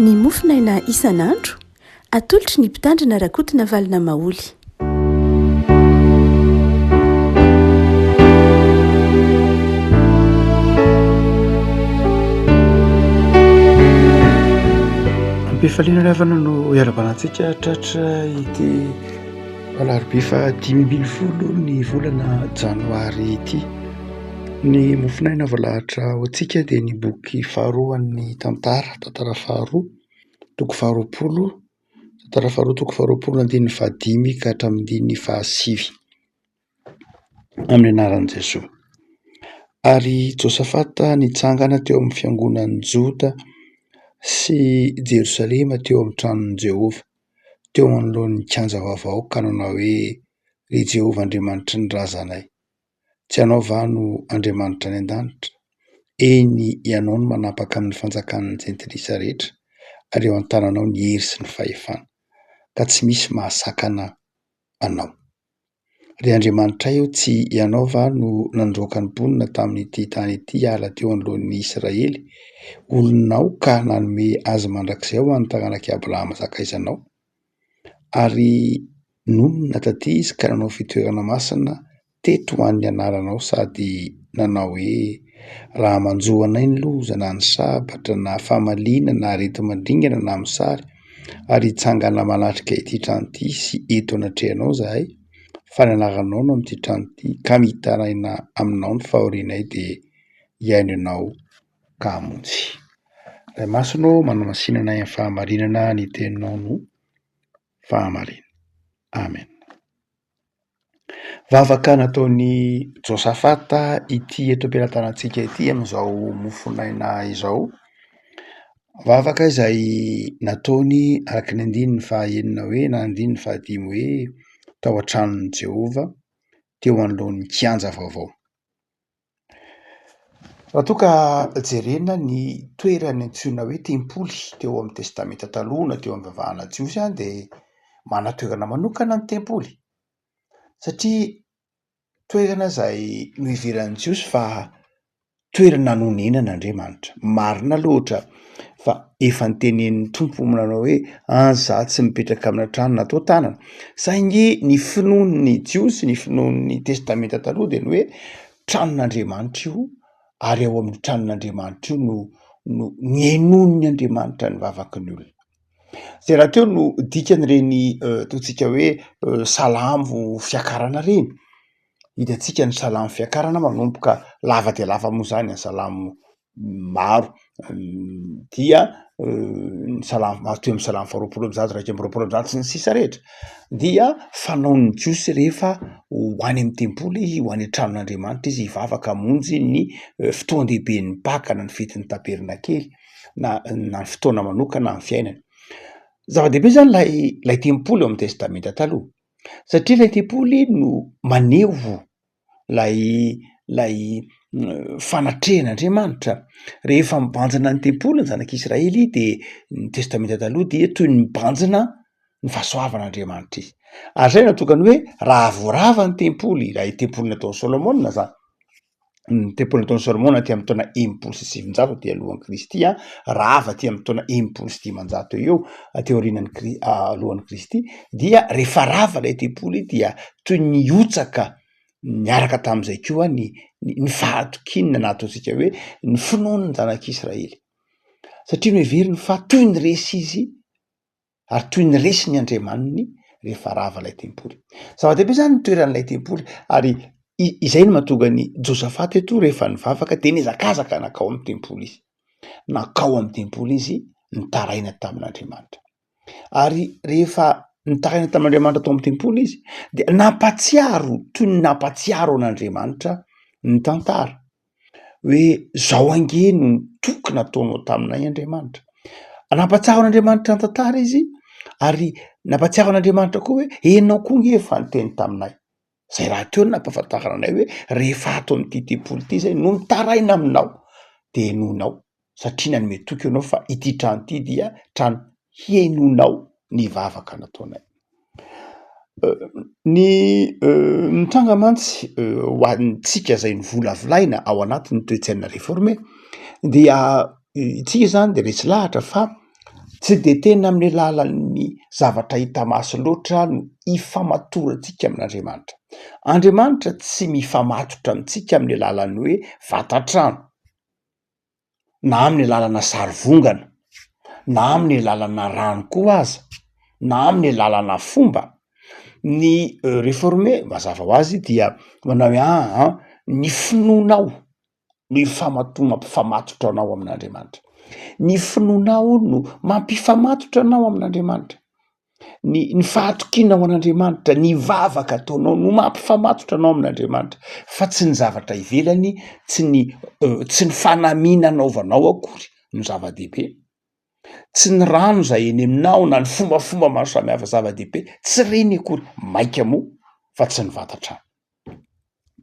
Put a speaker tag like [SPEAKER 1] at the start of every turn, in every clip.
[SPEAKER 1] Ny mofinaina isan'andro atolotry ny mpitandrina rakotina valina maoly.
[SPEAKER 2] Am-pifaliana ravana no iarabanantsika tratra ity alarobia fa 5,20 ny volana janoary ity. Ny mofinaina voalahatra ho antsika dia ny boky faharoan'ny tantara faharoa toko faharoapolo, tantara faharoa toko faharoapolo andininy fahadimy ka hatramin'ny fahasivy amin'ny anaran'i Jesoa. Ary Josafata nitsangana teo amin'ny fiangonan'ny Joda sy Jerosalema teo amin'ny tranon'i Jehova, teo anoloan'ny kianja vaovao ka nanao hoe: ry Jehova Andriamanitry ny razanay, tsy anao va no Andriamanitra any an-danitra? Eny ianao no manapaka amin'ny fanjakan'ny jentilisa rehetra, ary eo an-tananao ny hery sy ny fahefana, ka tsy misy mahasakana anao. Ry Andriamanitra io, tsy ianao va no nandroaka ny mponina tamin'ity tany ity hiala teo anoloan'ny Israely, olonao ka nanome azy mandrakizay ho an'ny tagnanak'i Abrahama sakaizanao? Ary nonona taty izy ka nanao fitoerana masina teto ho an'ny anaranao, sady nanao hoe: raha manjo anay ny loza na ny sabatra na famaliana na areti-mandringana na amin'ny sary, ary hitsangana manatrika ity trano ity sy eto anatrehanao zahay, fa ny anaranao no amin'ity trano ity, ka mitaraina aminao ny fahorianay, dia hiaino ianao ka hamonjy. Ray Masino manamasinana amin'ny fahamarinana, ny teninao no fahamarina. Amen. Vavaka nataon'ny Josafata ity eto am-pelantanantsika ity amin'izao mofinaina izao. Vavaka izay nataony araka ny andininy fahaenina hoe na andininy fahadimy hoe: tao an-tranon'i Jehova, teo anoloan'ny kianja vaovao. Raha toa ka jerena ny toerany antsoina hoe tempoly teo amin'ny testamenta taloha na teo amin'ny vavahana jiosy dia manatoerana manokana ny tempoly, satria toerana izay noheveran'ny Jiosy fa toerana nanonenan'Andriamanitra. Marina loatra fa efa notenenin'ny Tompo manao hoe: anza tsy mipetraka amina trano natao tanana. Saingy ny finoan'ny Jiosy, ny finoan'ny testamenta taloha dia ny hoe tranon'Andriamanitra io, ary ao amin'ny tranon'Andriamanitra io no nihainon'ny Andriamanitra ny vavaky ny olona. Zay raha teo no dikan'ireny ataontsika hoe salamo fiakarana reny. Hitantsika ny salamo fiakarana manomboka lava dia lava moa zany, ny salamo maro dia ny salamo toy amin'ny salamo faharoapolo amby zato, iraika amby roapolo amby zato sy ny sisa rehetra, dia fanaon'ny Jiosy rehefa ho any amin'ny tempoly izy, ho any an-tranon'Andriamanitra izy, hivavaka hamonjy ny fotoan-dehiben'ny Paka na ny fetin'ny Tabernakely na ny fotoana manokana amin'ny fiainany. Zava-dehibe zany lay tempoly eo amin'ny testamenta taloha, satria lay tempoly no maneho lay fanatrehan'Andriamanitra. Rehefa mibanjina ny tempoly ny zanak'Israely dia ny testamenta taloha dia toy ny mibanjina ny fahasoavan'Andriamanitra izy. Ary zay natokana hoe raha voarava ny tempoly, raha tempoly nataon'i Solomonina zany, ny tempoly nataon'i Solomonina aty amin'ny taona 700 dia alohan'i Kristy, rava aty amin'ny taona 700 eo aty aorianan'ny alohan'i Kristy, dia rehefa rava lay tempoly dia toy ny otsaka niaraka tamin'izay koa ny fahatokinana na ataontsika hoe ny finoan'ny zanak'Israely, satria noheveriny fa toy ny resy izy ary toy ny resy ny Andriamaniny rehefa rava lay tempoly. Zava-dehibe zany ny toeran'ilay tempoly, ary izay no mahatonga ny Josafata eto rehefa nivavaka dia nizakazaka nakao amin'ny tempoly izy. Nakao amin'ny tempoly izy nitaraina tamin'Andriamanitra. Ary rehefa nitaraina tamin'Andriamanitra tao amin'ny tempoly izy dia nampatsiaro, toy ny nampatsiaro an'Andriamanitra ny tantara hoe: zao ange no tokony ataonao taminay Andriamanitra. Nampatsiaro an'Andriamanitra ny tantara izy, ary nampatsiaro an'Andriamanitra koa hoe: enao koa nge efa niteny taminay. Zay raha teo no nampahafantarana anay hoe rehefa ato amin'ity tempoly ity zay no mitaraina aminao, dia hainoinao, satria nanome toky ianao fa ity trano ity dia trano hiainonao ny vavaka nataonay. Ny mitranga mantsy ho antsika izay novolavolaina ao anatin'ny toe-tsaina réformé dia tsika zany dia resy lahatra fa tsy de tena amin'ny alalan'ny zavatra hita maso loatra no ifamatorantsika amin'Andriamanitra. Andriamanitra tsy mifamatotra amintsika amin'ny alalan'ny hoe vatatrano, na amin'ny alalana sarivongana, na amin'ny alalana rano koa aza, na amin'ny alalana fomba. Ny réformé mazava ho azy dia manao hoe ny finoanao no mampifamatotra anao amin'Andriamanitra. Ny finoanao no mampifamatotra anao amin'Andriamanitra. Ny fahatokinao an'Andriamanitra, ny vavaka ataonao no mampifamatotra anao amin'Andriamanitra, fa tsy ny zavatra ivelany, tsy ny fanamiana anaovanao akory no zava-dehibe. Tsy ny rano zay eny aminao na ny fombafomba maro samihafa zava-dehibe, tsy reny akory, maika moa fa tsy ny vatatrano.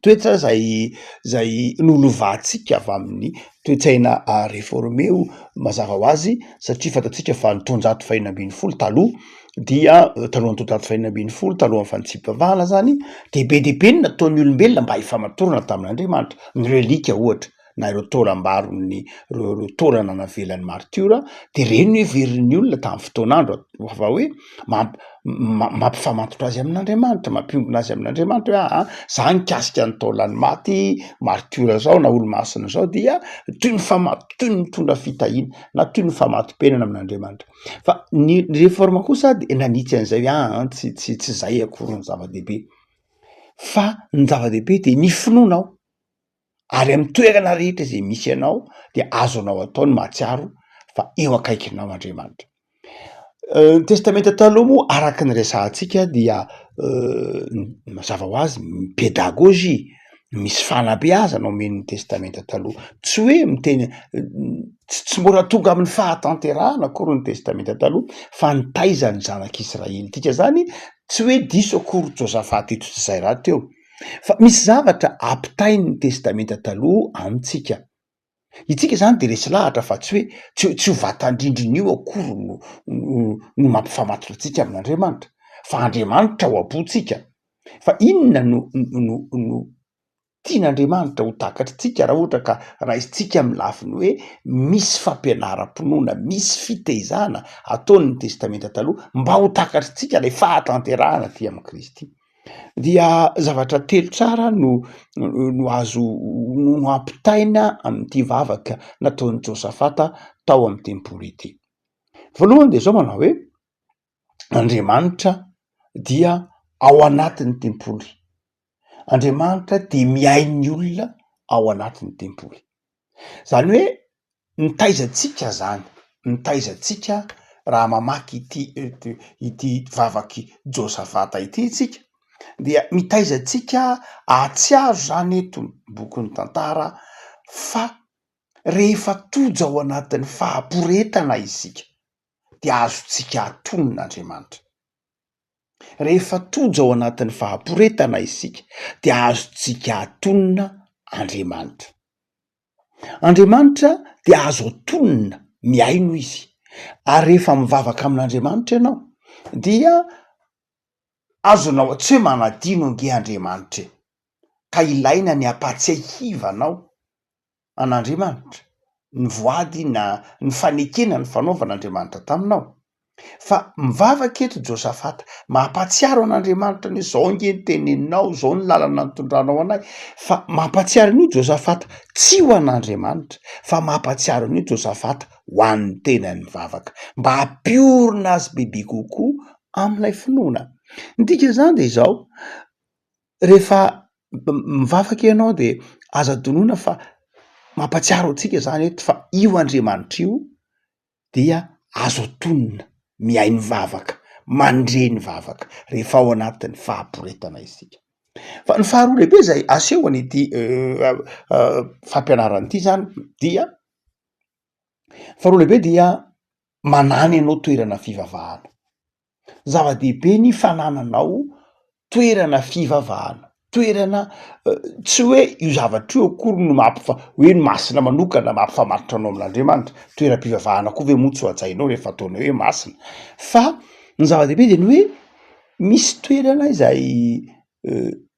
[SPEAKER 2] Toetra zay nolovantsika avy amin'ny toe-tsaina réformé mazava ho azy, satria fatatsika fa ny taonjato faha 16 taloha dia talohan'ny taonjato faha 16 talohan'ny fanitsipavahana zany de be ny nataon'ny olombelona mba hifamatorana tamin'Andriamanitra. Ny relika ohatra na ireo taolam-barony reo taolana navelan'ny martiora de reny heverin'ny olona tamin'ny fotoan'andro fa hoe mampifamatotra azy amin'Andriamanitra, mampiombona azy amin'Andriamanitra hoe za nikasika ny taolany maty martiora zao na olo-masina zao dia toy ny mitondra fitahiana na toy ny famatom-penana amin'Andriamanitra. Fa ny réforme kosa de nanitsy an'izay hoe tsy zay akory ny zava-dehibe, fa ny zava-dehibe de ny finoanao. Ary amin'ny toerana rehetra zay misy ianao de azonao atao ny mahatsiaro fa eo akaikinao Andriamanitra. Ny testamenta taloha moa araky ny resahantsika dia mazava ho azy pédagogie, misy fanabeazana omen'ny testamenta taloha, tsy hoe miteny tsy mbola tonga amin'ny fahatanterahana akory ny testamenta taloha, fa nitaizany zanak'Israely. Dika zany tsy hoe diso akory Josaphat eto tsy zay raha teo, fa misy zavatra ampitain'ny testamenta taloha amintsika. Itsika zany de resy lahatra fa tsy hoe tsy ho vatandrindrin'io akory no mampifamatotra antsika amin'Andriamanitra, fa Andriamanitra ho apontsika. Fa inona no tian'Andriamanitra ho takatritsika raha ohatra ka raisintsika amin'ny lafiny hoe misy fampianaram-ponoana, misy fitaizana ataon'ny testamenta taloha mba ho takatritsika lay fahatanterahana ty amin'ny Kristy. Dia zavatra telo tsara no azo no ampitaina amin'ity vavaka nataon'i Josafata tao amin'ny tempoly ity. Voalohany de zao manao hoe Andriamanitra dia ao anatin'ny tempoly. Andriamanitra de miain'ny olona ao anatin'ny tempoly. Zany hoe nitaizantsika zany, nitaizantsika raha mamaky ity vavaky Josafata ity tsika dia mitaizantsika ahatsiaro zany eto bokin'ny tantara fa rehefa tojo ao anatin'ny fahamporetana isika de azontsika atonon'Andriamanitra. Rehefa tojo ao anatin'ny fahamporetana isika de azontsika atonona Andriamanitra. Andriamanitra de azo atonona miaino izy. Ary rehefa mivavaka amin'Andriamanitra ianao dia azonao tsy hoe manadino ange Andriamanitra ka ilaina ny ampatsiahivanao an'Andriamanitra ny voady na ny fanekena ny fanaovan'Andriamanitra taminao. Fa mivavaka eto Josafata mampatsiaro an'Andriamanitra ny zao nge ny teneninao, zao ny lalana nitondranao anay, fa mampatsiaro an'io Josafata tsy ho an'Andriamanitra fa mampatsiaro an'io Josafata ho an'ny tenany mivavaka, mba hampiorina azy bebe kokoa amin'ilay finoana. Ny dika zany de zao, rehefa mivavaka ianao de aza donoina fa mampatsiaro antsika zany eto fa io Andriamanitra io dia azo atonona miay ny vavaka, mandre ny vavaka rehefa ao anatin'ny fahamporetana isika. Fa ny faharoa lehibe zay aseho an'ity fampianaran'ity zany dia faharoa lehibe dia manany anao toerana fivavahana. Zava-dehibe ny fanananao toerana fivavahana, toerana tsy hoe io zavatra io akory no hoe ny masina manokana mampifamatotra anao amin'Andriamanitra, toeram-pivavahana koa ve moa tsy ho ajainao rehefa ataonao hoe masina, fa ny zava-dehibe de ny hoe misy toerana izay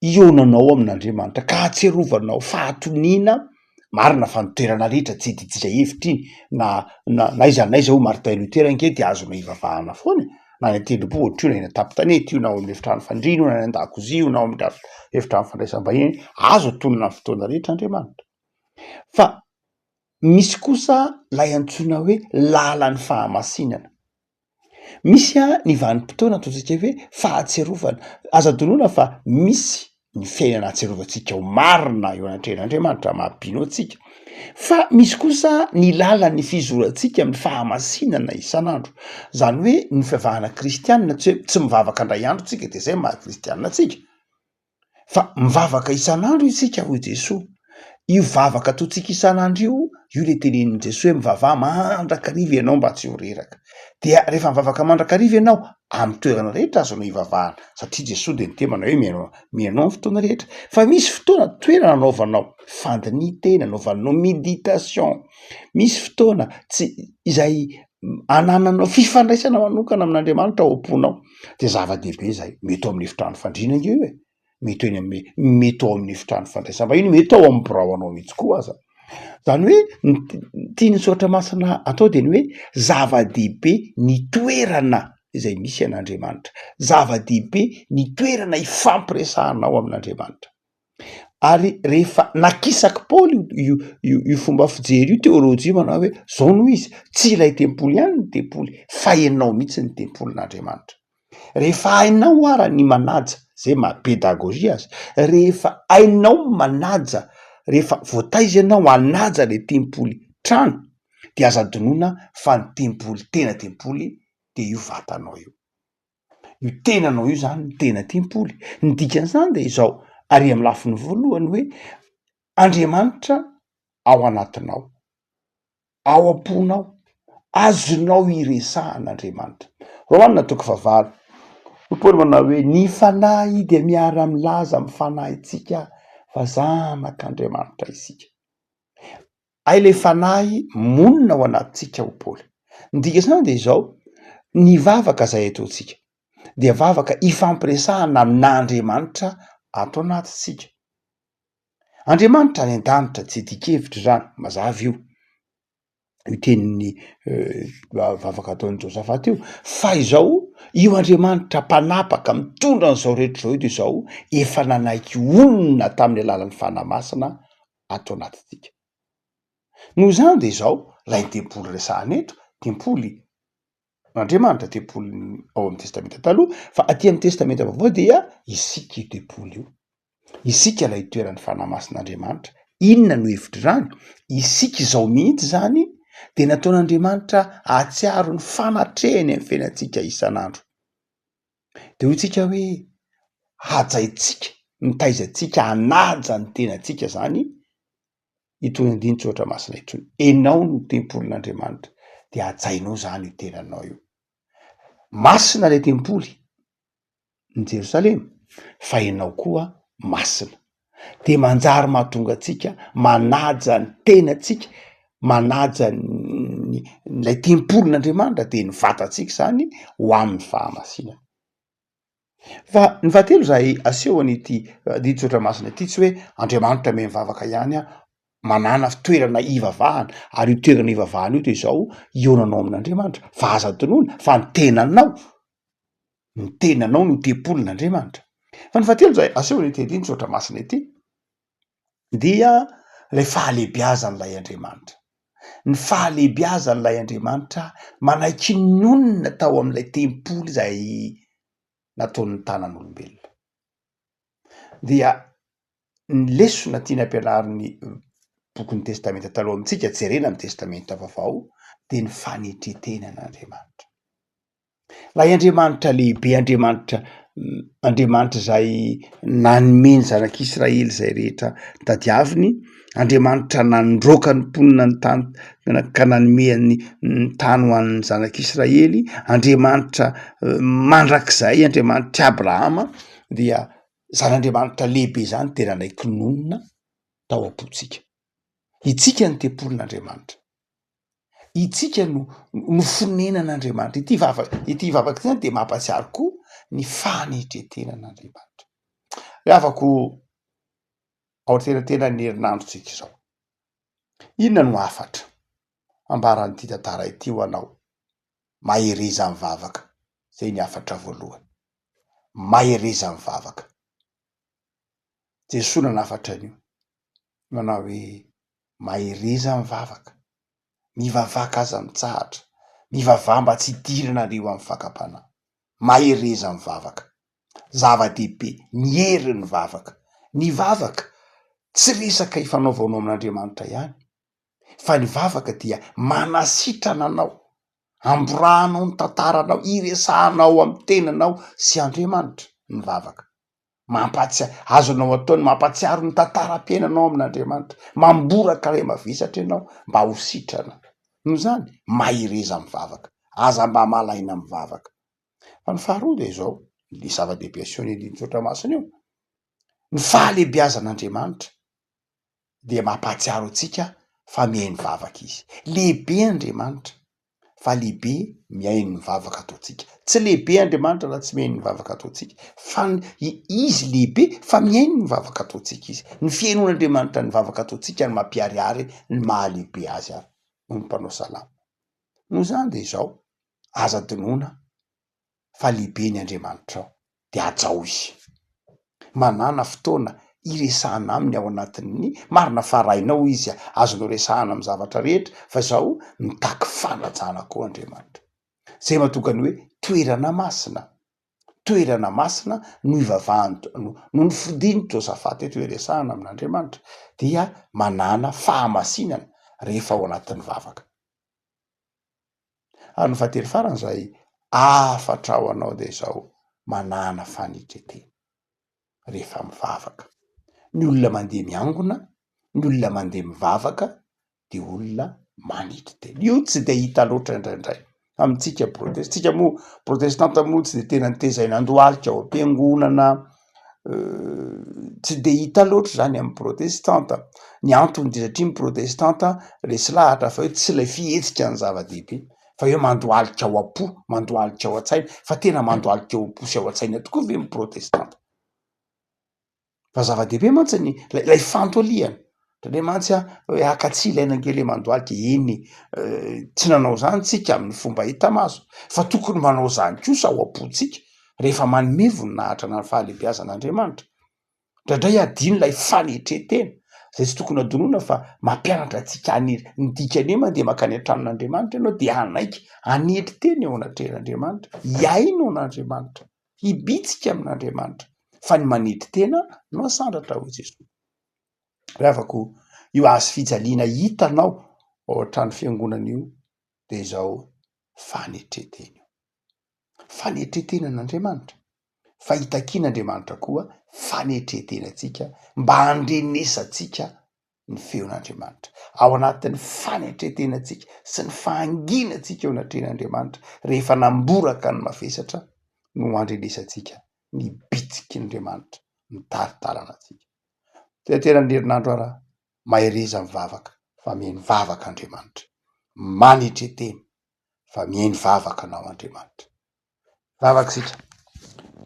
[SPEAKER 2] ionanao amin'Andriamanitra ka ahatserovanao fahatoniana marina fa nitoerana rehetra tsy ditsika hevitra iny na iza ho Martin Luther anke dia azona ivavahana foana na ny tendrompo ohatry io na eny an-tampon-tanety io na ao amin'ny efitrano fandriana io na ny an-dakozia io na ao amin'ny efitrano fandraisam-bahiny azo tonona ny fotoana rehetra Andriamanitra fa misy kosa lay antsoina hoe lalan'ny fahamasinana. Misy ny vanim-potoana ataontsika hoe fahatserovana aza donoina fa misy ny fiainana ahatserovantsika ho marina eo anatrehan'Andriamanitra mahabino antsika fa misy kosa ny lalan'ny fizorantsika amin'ny fahamasinana isan'andro zany hoe ny fivavahana kristianina tsy hoe tsy mivavaka indray andro tsika de zay maha kristianina tsika fa mivavaka isan'andro isika ho Jesosy. Io vavaka ataontsika isan'andro io le tenenin' Jesosy hoe mivavaha mandrakariva ianao mba tsy ho reraka dia rehefa mivavaka mandrakariva ianao amin'ny toerana rehetra azonao ivavahana satria Jesosy de nitemana hoe mihaino amin'ny fotoana rehetra fa misy fotoana toerana anaovanao fandinitena anaovanao méditation misy fotoana tsy izay anananao fifandraisana manokana amin'Andriamanitra ao am-ponao de zava-dehibe zay mety ao amin'ny efitrano fandriana io e mety ao amin'ny efitrano fandraisam-bahiny mety ao amin'ny birao anao mihitsy koa aza zany hoe tiany Saoratra Masina atao de ny hoe zava-dehibe ny toerana izay misy an'Andriamanitra zava-dehibe ny toerana ifampiresahanao amin'Andriamanitra ary rehefa nakisaky Paoly io fomba fijery io teolojia manao hoe zao no izy tsy ilay tempoly ihany ny tempoly fa ianao mihitsy ny tempolin'Andriamanitra rehefa hainao ara ny manaja zay maha-pédagogie azy rehefa hainao manaja rehefa voataiza ianao anaja le tempoly trano de aza donoina fa ny tempoly tena tempoly de io vatanao io tenanao io zany ny tena tempoly ny dikan'izany de izao ary amin'ny lafiny voalohany hoe Andriamanitra ao anatinao ao am-ponao azonao iresahan'Andriamanitra Romanina toko fahavalo Paoly manao hoe ny fanahy de miara-milaza amin'ny fanahitsika fa zanak'Andriamanitra isika. Ay le fanahy monina ao anatintsika ho Paoly. Ny dikan'izany de izao ny vavaka zay ataontsika dia vavaka ifampiresahana amin'Andriamanitra ato anatintsika. Andriamanitra any an-danitra tsy dikevitra zany mazava io tenin'ny vavaka ataon'ny Josafata io fa izao io Andriamanitra mpanapaka mitondra an'izao rehetra zao io de izao efa nanaiky olona tamin'ny alalan'ny fanahy masina ato anatintsika. Noho izany de izao lay tempoly resahana eto tempoly Andriamanitra tempoly ao amin'ny testamenta taloha fa aty amin'ny testamenta vaovao dia isika io tempoly io isika lay toeran'ny fanahy masin'Andriamanitra inona no hevitra zany isika izao mihitsy zany de nataon'Andriamanitra ahatsiaro ny fanatrehany amin'ny fiainantsika isan'andro de hoy tsika hoe hajaitsika nitaizantsika hanaja ny tenantsika zany itony andiny Saoratra Masina itony enao no tempolin'Andriamanitra de hajainao zany io tenanao io masina le tempoly ny Jerosalema fa enao koa masina de manjary mahatonga atsika manaja ny tenantsika manaja lay tempolin'Andriamanitra de ny vatantsika zany ho amin'ny fahamasinana fa ny fahatelo zay aseho an'ity dito Saoratra Masina ity tsy hoe Andriamanitra me mivavaka ihany manana toerana ivavahana ary io toerana ivavahana io de izao ionanao amin'Andriamanitra fa aza donoina fa ny tenanao no tempolin'Andriamanitra fa ny fahatelo zay aseho an'ity dito Saoratra Masina ity dia le fahalebiazan'lay Andriamanitra ny fahalebiazan'lay Andriamanitra manaiky ny olona tao amin'ilay tempoly zay nataon'ny tanan'olombelona dia ny lesona tiany ampianarin'ny bokin'ny testamenta taloha amintsika jerena amin'ny testamenta vaovao de ny fanetretenan'Andriamanitra lay Andriamanitra lehibe Andriamanitra zay nanomeny zanak'Israely zay rehetra tadiaviny Andriamanitra nandroaka ny mponina ny tany ka nanomeny ny tany ho an'ny zanak'Israely Andriamanitra mandrakizay Andriamanitra Abrahama dia zan'Andriamanitra lehibe zany tena nanaiky nonina tao am-pontsika itsika ny tempolin'Andriamanitra itsika no fonenan'Andriamanitra ity vavaka zany de mampatsiaro koa ny fanetretenan'Andriamanitra afaka ao tena ny herinandrotsika izao Inona no afatra ambaran'ity tantara ity ho anao? Mahiriza mivavaka. Zay ny afatra voalohany. Mahiriza mivavaka. Jesoa nanafatra an'io. Manao hoe mahiriza mivavaka. Mivavaka aza mitsahatra. Mivavaha mba tsy hidiranareo amin'ny fakapanahy. Mahiriza mivavaka. Zava-dehibe, miery ny vavaka. Ny vavaka tsy resaka ifanaovanao amin'Andriamanitra ihany, fa ny vavaka dia manasitrana anao, amborahanao ny tantaranao, iresahanao amin'ny tenanao sy Andriamanitra ny vavaka. Azonao ataony mampatsiaro ny tantaram-piainanao amin'Andriamanitra, mamboraka ray mavesatra ianao mba ho sitrana. No zany mahiriza mivavaka. Aza mba malaina mivavaka. Fa ny faharoa de zao, ny zava-dehibe aseho ny tsotra masina io. Ny fahalebiazan'Andriamanitra dia mampatsiaro antsika fa mihaino vavaka izy. Lehibe Andriamanitra fa lehibe mihaino ny vavaka ataontsika. Tsy lehibe Andriamanitra raha tsy mihaino ny vavaka ataontsika, fa izy lehibe fa mihaino ny vavaka ataontsika izy. Ny fihainon'Andriamanitra ny vavaka ataontsika ny mampiharihary ny mahalehibe azy ary no mpanao salama. No zany de zao, aza dinoina fa lehibe ny Andriamanitra ao de ajao izy. Manana fotoana iresahana aminy ao anatin'ny marina farainao izy azonao resahana amin'ny zavatra rehetra, fa zao mitaky fanajana koa Andriamanitra. Zay mahatokany hoe toerana masina. Toerana masina no ivavahany no ny fidiny Josafata eto iresahana amin'Andriamanitra dia manana fahamasinana rehefa ao anatin'ny vavaka. Ary ny fahatelo farany zay afatra ao anao de zao manana fanitretena rehefa mivavaka. Ny olona mandeha miangona, ny olona mandeha mivavaka de olona manitry tena. Io tsy de hita loatra indraindray amintsika protestant. Tsika moa protestanta moa tsy de tena nitezaina andohalika ao am-piangonana, tsy de hita loatra zany amin'ny protestanta. Ny antony de satria ny protestanta resy lahatra fa hoe tsy ilay fihetsika ny zava-dehibe, fa hoe mandohalika ao am-po, mandohalika ao an-tsaina, fa tena mandohalika ao am-po sy ao an-tsaina tokoa ve ny protestanta. Fa zava-dehibe mantsy lay fantoliana. Ndre mantsy hoe akatsy ilaina kely mandohalika eny, tsy nanao zany tsika amin'ny fomba hita maso, fa tokony manao zany kosa ao am-pontsika rehefa manome voninahitra na ny fahalebiazan'Andriamanitra. Ndraindray adino lay fanetretena zay tsy tokony adonoina fa mampianatra antsika ny dikany mandeha makany an-tranon'Andriamanitra ianao de anaiky anetry teny eo anatrehan'Andriamanitra, hiaino an'Andriamanitra, hibitsika amin'Andriamanitra, fa ny manetry tena no asandratra ho Jesosy. Rehavako io azo fijaliana hitanao ao an-trano fiangonana io de zao fanetretena io. Fanetretenan'Andriamanitra. Fa hitakian'Andriamanitra koa fanetretenantsika mba handrenesantsika ny feon'Andriamanitra. Ao anatin'ny fanetretenantsika sy ny fahanginantsika eo anatrehan'Andriamanitra rehefa namboraka ny mavesatra no handrenesantsika ny bitikin'Andriamanitra mitaritarana antsika. Tena ny herinandro ara mahiriza mivavaka fa mihaino vavaka Andriamanitra. Manetretena fa mihaino vavaka anao Andriamanitra. Vavaka sika.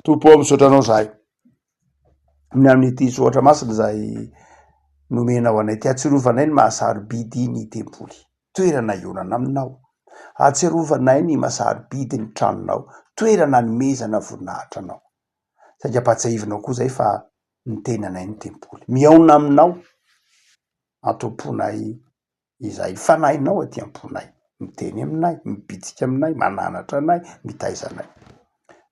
[SPEAKER 2] Tompo misaotra anao zahay. Amin'ity soatra masina zay nomenao anay ty, atsiarovanay ny mahasarobidy ny tempoly, toerana ionana aminao. Atsiarovanay ny mahasarobidy ny tranonao, toerana nomezana voninahitra anao. Saika ampatsiahivinao koa zay fa ny tenanay ny tempoly. Miaona aminao atomponay izay fanahinao aty amponay, miteny aminay, mibitsika aminay, mananatra anay, mitaiza anay.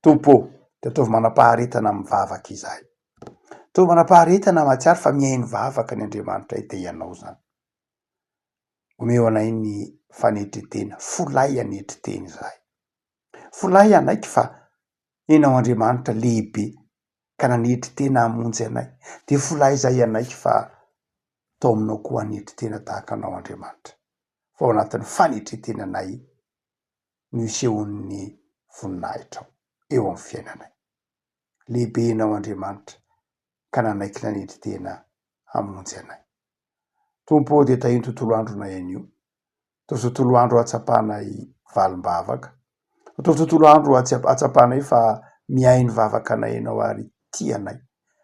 [SPEAKER 2] Tompo, de ataovy manam-paharetana amin'ny vavaka izahay. Ataovy manam-paharetana mahatsiaro fa mihaino vavaka ny Andriamanitra ite ianao zany. Omeo anay ny fanetretena, folay anetretena izahay. Folay anaiky fa ianao Andriamanitra lehibe ka nanetretena hamonjy anay. De folay izay anaiky fa tao aminao koa anetretena tahaka anao Andriamanitra. Fa ao anatin'ny fanetretenanay no isehon'ny voninahitra eo amin'ny fiainanay. Lehibe ianao Andriamanitra ka nanaiky nanetretena hamonjy anay. Tompo de tahiny tontolo andronay anio. Ataovy tontolo andro atsapanay valim-bavaka. Ataovy tontolo andro atsapanay fa mihaino vavaka anay ianao ary tianay.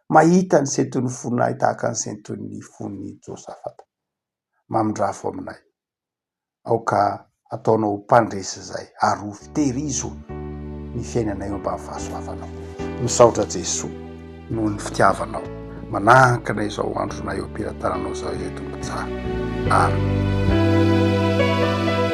[SPEAKER 2] Mahita ny senton'ny fonay tahaka ny senton'ny fon'ny Josafata. mamindrafo aminay. Aoka ataonao mpandresy zay, ary ho fitehirizo ny fiainanay eo ambany fahasoavanao. Misaotra Jesoa noho ny fitiavanao, manankina izao andronay eo am-pirantananao zao izay tompo tsara. Amen.